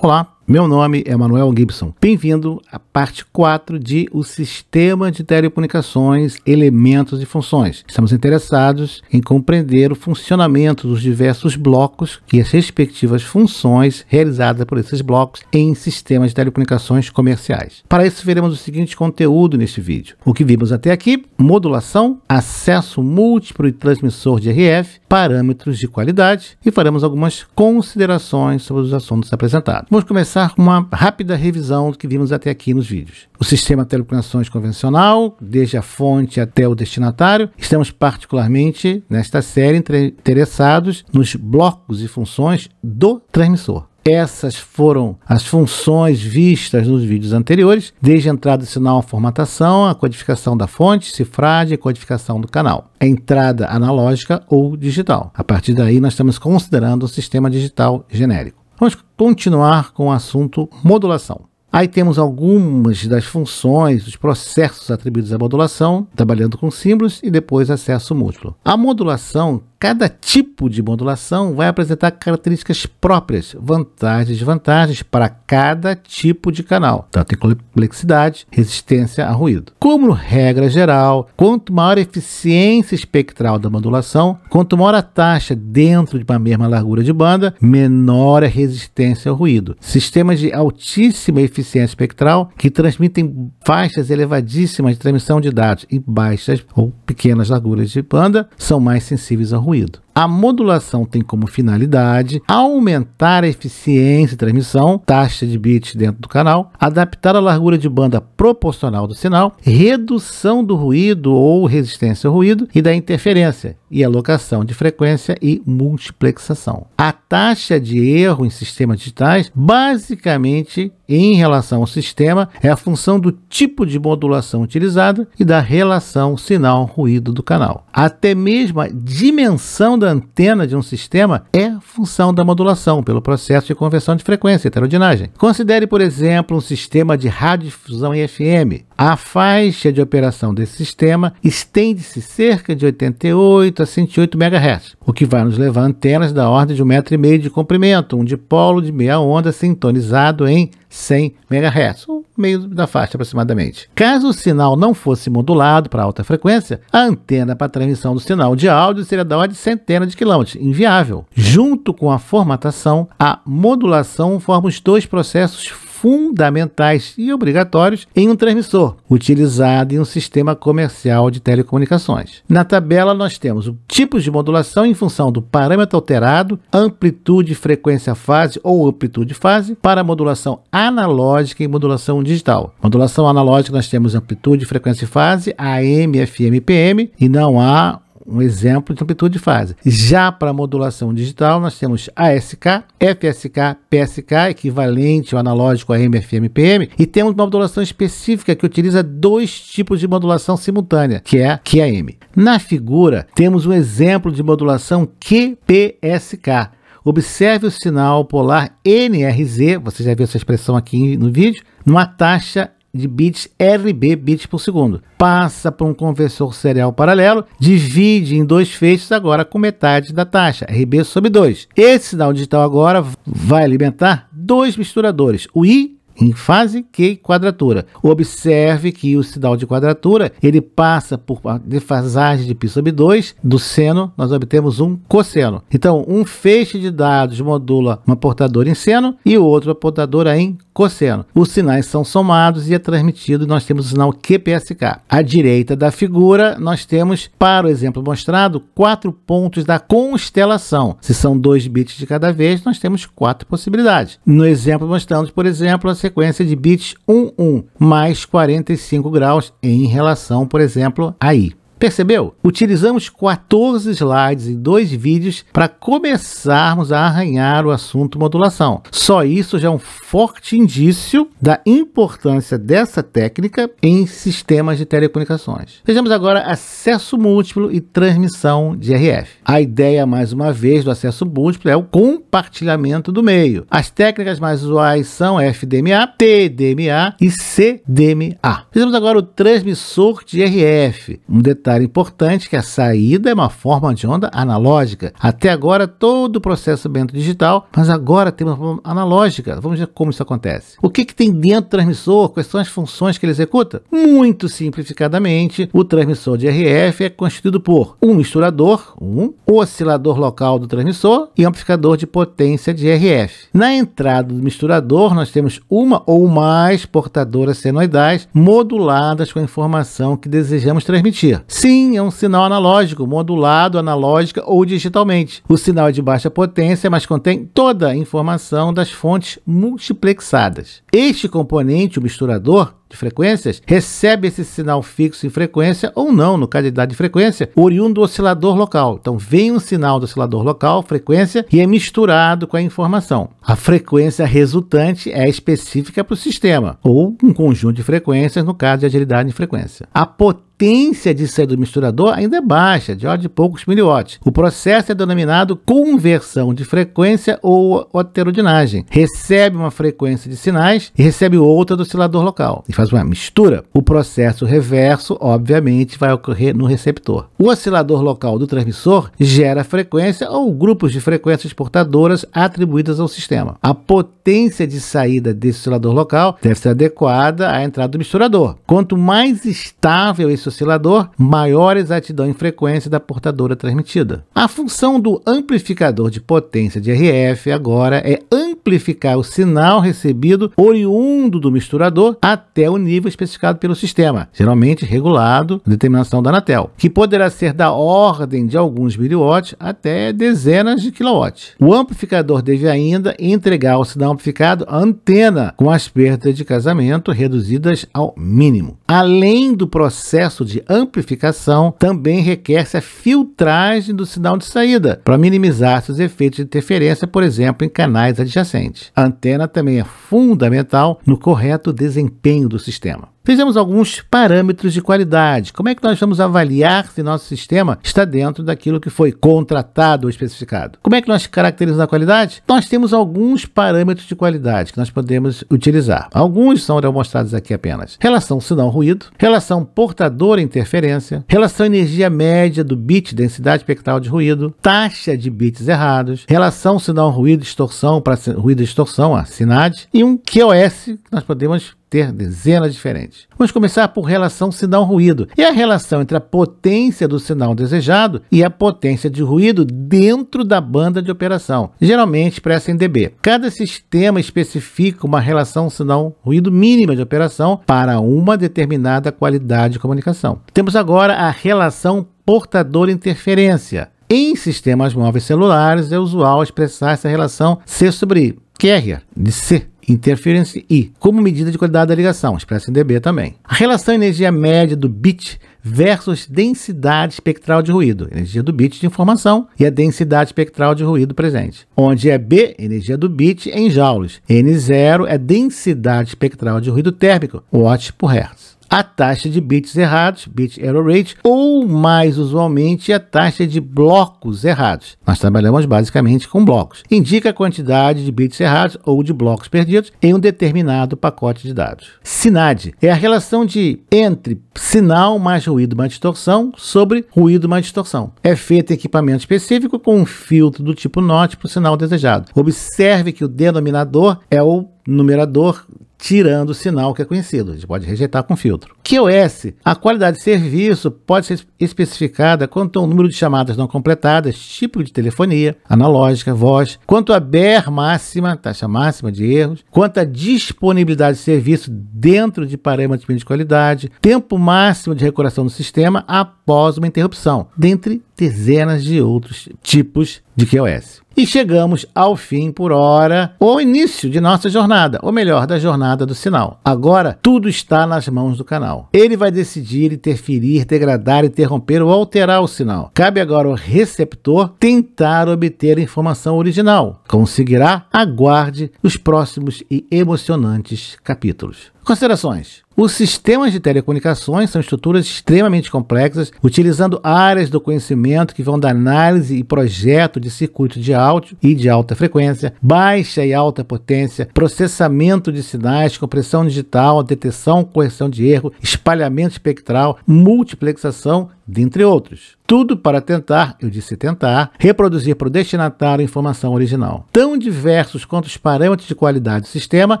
Olá, meu nome é Manuel Gibson. Bem-vindo à parte 4 de O Sistema de Telecomunicações, Elementos e Funções. Estamos interessados em compreender o funcionamento dos diversos blocos e as respectivas funções realizadas por esses blocos em sistemas de telecomunicações comerciais. Para isso, veremos o seguinte conteúdo neste vídeo. O que vimos até aqui: modulação, acesso múltiplo e transmissor de RF, parâmetros de qualidade, e faremos algumas considerações sobre os assuntos apresentados. Vamos começar com uma rápida revisão do que vimos até aqui nos vídeos. O sistema de telecomunicações convencional, desde a fonte até o destinatário. Estamos particularmente, nesta série, interessados nos blocos e funções do transmissor. Essas foram as funções vistas nos vídeos anteriores, desde a entrada do sinal, a formatação, a codificação da fonte, cifragem e codificação do canal, a entrada analógica ou digital. A partir daí, nós estamos considerando um sistema digital genérico. Vamos continuar com o assunto modulação. Aí temos algumas das funções, dos processos atribuídos à modulação, trabalhando com símbolos, e depois acesso múltiplo. A modulação, cada tipo de modulação vai apresentar características próprias, vantagens e desvantagens para cada tipo de canal, tanto em complexidade, resistência a ruído. Como regra geral, quanto maior a eficiência espectral da modulação, quanto maior a taxa dentro de uma mesma largura de banda, menor a resistência ao ruído. Sistemas de altíssima eficiência espectral que transmitem faixas elevadíssimas de transmissão de dados em baixas ou pequenas larguras de banda são mais sensíveis ao ruído. A modulação tem como finalidade aumentar a eficiência de transmissão, taxa de bits dentro do canal, adaptar a largura de banda proporcional do sinal, redução do ruído ou resistência ao ruído e da interferência, e alocação de frequência e multiplexação. A taxa de erro em sistemas digitais, basicamente em relação ao sistema, é a função do tipo de modulação utilizada e da relação sinal-ruído do canal. Até mesmo a dimensão da antena de um sistema é função da modulação pelo processo de conversão de frequência, heterodinagem. Considere, por exemplo, um sistema de radiodifusão em FM. A faixa de operação desse sistema estende-se cerca de 88 a 108 MHz, o que vai nos levar a antenas da ordem de 1,5 m de comprimento, um dipolo de meia onda sintonizado em 100 MHz, o meio da faixa aproximadamente. Caso o sinal não fosse modulado para alta frequência, a antena para transmissão do sinal de áudio seria da ordem de centenas de quilômetros, inviável. Junto com a formatação, a modulação forma os dois processos fundamentais e obrigatórios em um transmissor, utilizado em um sistema comercial de telecomunicações. Na tabela nós temos os tipos de modulação em função do parâmetro alterado, amplitude, frequência, fase ou amplitude fase, para modulação analógica e modulação digital. Modulação analógica nós temos amplitude, frequência e fase, AM, FM, PM, e não há um exemplo de amplitude de fase. Já para a modulação digital, nós temos ASK, FSK, PSK, equivalente ao analógico AM, FM, PM, e temos uma modulação específica que utiliza dois tipos de modulação simultânea, que é QAM. Na figura, temos um exemplo de modulação QPSK. Observe o sinal polar NRZ, você já viu essa expressão aqui no vídeo, numa taxa de bits RB, bits por segundo. Passa por um conversor serial paralelo, divide em dois feixes agora com metade da taxa, RB sobre 2. Esse sinal digital agora vai alimentar dois misturadores, o I em fase, Q e quadratura. Observe que o sinal de quadratura, ele passa por a defasagem de π sobre 2, do seno nós obtemos um cosseno. Então, um feixe de dados modula uma portadora em seno e o outro a portadora em cosseno. Os sinais são somados e é transmitido, nós temos o sinal QPSK. À direita da figura, nós temos, para o exemplo mostrado, 4 pontos da constelação. Se são 2 bits de cada vez, nós temos 4 possibilidades. No exemplo mostramos, por exemplo, a sequência de bits 11 mais 45 graus em relação, por exemplo, a I. Percebeu? Utilizamos 14 slides em 2 vídeos para começarmos a arranhar o assunto modulação. Só isso já é um forte indício da importância dessa técnica em sistemas de telecomunicações. Vejamos agora acesso múltiplo e transmissão de RF. A ideia, mais uma vez, do acesso múltiplo é o compartilhamento do meio. As técnicas mais usuais são FDMA, TDMA e CDMA. Vejamos agora o transmissor de RF. Um detalhe detalhe importante que a saída é uma forma de onda analógica. Até agora todo o processamento digital, mas agora tem uma forma analógica. Vamos ver como isso acontece. O que tem dentro do transmissor? Quais são as funções que ele executa? Muito simplificadamente, o transmissor de RF é constituído por um misturador, o oscilador local do transmissor e amplificador de potência de RF. Na entrada do misturador, nós temos uma ou mais portadoras senoidais moduladas com a informação que desejamos transmitir. Sim, é um sinal analógico, modulado analógica ou digitalmente. O sinal é de baixa potência, mas contém toda a informação das fontes multiplexadas. Este componente, o misturador de frequências, recebe esse sinal fixo em frequência ou não, no caso de idade de frequência, oriundo do oscilador local. Então vem um sinal do oscilador local, frequência, e é misturado com a informação. A frequência resultante é específica para o sistema, ou um conjunto de frequências, no caso de agilidade de frequência. A potência de saída do misturador ainda é baixa, de ordem de poucos miliwatts. O processo é denominado conversão de frequência ou heterodinagem. Recebe uma frequência de sinais e recebe outra do oscilador local. E faz uma mistura. O processo reverso, obviamente, vai ocorrer no receptor. O oscilador local do transmissor gera frequência ou grupos de frequências portadoras atribuídas ao sistema. A potência de saída desse oscilador local deve ser adequada à entrada do misturador. Quanto mais estável esse oscilador, maior exatidão em frequência da portadora transmitida. A função do amplificador de potência de RF agora é amplificar o sinal recebido oriundo do misturador até o nível especificado pelo sistema, geralmente regulado por determinação da Anatel, que poderá ser da ordem de alguns miliwatts até dezenas de quilowatts. O amplificador deve ainda entregar ao sinal amplificado a antena com as perdas de casamento reduzidas ao mínimo. Além do processo de amplificação, também requer-se a filtragem do sinal de saída para minimizar seus efeitos de interferência, por exemplo, em canais adjacentes. A antena também é fundamental no correto desempenho do sistema. Fizemos alguns parâmetros de qualidade. Como é que nós vamos avaliar se nosso sistema está dentro daquilo que foi contratado ou especificado? Como é que nós caracterizamos a qualidade? Nós temos alguns parâmetros de qualidade que nós podemos utilizar. Alguns são demonstrados aqui apenas. Relação sinal-ruído, relação portadora-interferência, relação energia média do bit, densidade espectral de ruído, taxa de bits errados, relação sinal-ruído-distorção para ruído-distorção, a SINAD, e um QoS que nós podemos ter dezenas diferentes. Vamos começar por relação sinal-ruído. É a relação entre a potência do sinal desejado e a potência de ruído dentro da banda de operação, geralmente expressa em dB. Cada sistema especifica uma relação sinal-ruído mínima de operação para uma determinada qualidade de comunicação. Temos agora a relação portadora-interferência. Em sistemas móveis celulares é usual expressar essa relação C sobre I, carrier, de C. Interference I, como medida de qualidade da ligação, expressa em dB também. A relação energia média do bit versus densidade espectral de ruído, energia do bit de informação e a densidade espectral de ruído presente, onde é B, energia do bit em joules, N0 é densidade espectral de ruído térmico, watts por hertz. A taxa de bits errados, bit error rate, ou mais usualmente a taxa de blocos errados. Nós trabalhamos basicamente com blocos. Indica a quantidade de bits errados ou de blocos perdidos em um determinado pacote de dados. SINAD é a relação entre sinal mais ruído mais distorção sobre ruído mais distorção. É feita em equipamento específico com um filtro do tipo NOT para o sinal desejado. Observe que o denominador é o numerador tirando o sinal que é conhecido. A gente pode rejeitar com filtro. QoS, a qualidade de serviço pode ser especificada quanto ao número de chamadas não completadas, tipo de telefonia, analógica, voz, quanto a BER máxima, taxa máxima de erros, quanto a disponibilidade de serviço dentro de parâmetros de qualidade, tempo máximo de recuperação do sistema após uma interrupção, dentre dezenas de outros tipos de QoS. E chegamos ao fim por hora, ou início de nossa jornada, ou melhor, da jornada do sinal. Agora, tudo está nas mãos do canal. Ele vai decidir, interferir, degradar, interromper ou alterar o sinal. Cabe agora ao receptor tentar obter a informação original. Conseguirá? Aguarde os próximos e emocionantes capítulos. Considerações. Os sistemas de telecomunicações são estruturas extremamente complexas, utilizando áreas do conhecimento que vão da análise e projeto de circuitos de áudio e de alta frequência, baixa e alta potência, processamento de sinais, compressão digital, detecção, correção de erro, espalhamento espectral, multiplexação, dentre outros. Tudo para tentar, eu disse tentar, reproduzir para o destinatário a informação original. Tão diversos quanto os parâmetros de qualidade do sistema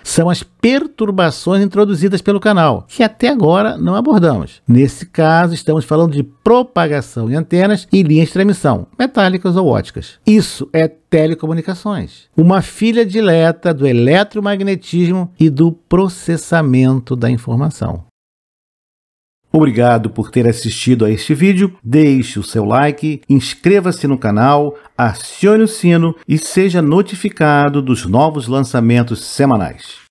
são as perturbações introduzidas pelo canal, que até agora não abordamos. Nesse caso, estamos falando de propagação em antenas e linhas de transmissão, metálicas ou óticas. Isso é telecomunicações, uma filha dileta do eletromagnetismo e do processamento da informação. Obrigado por ter assistido a este vídeo, deixe o seu like, inscreva-se no canal, acione o sino e seja notificado dos novos lançamentos semanais.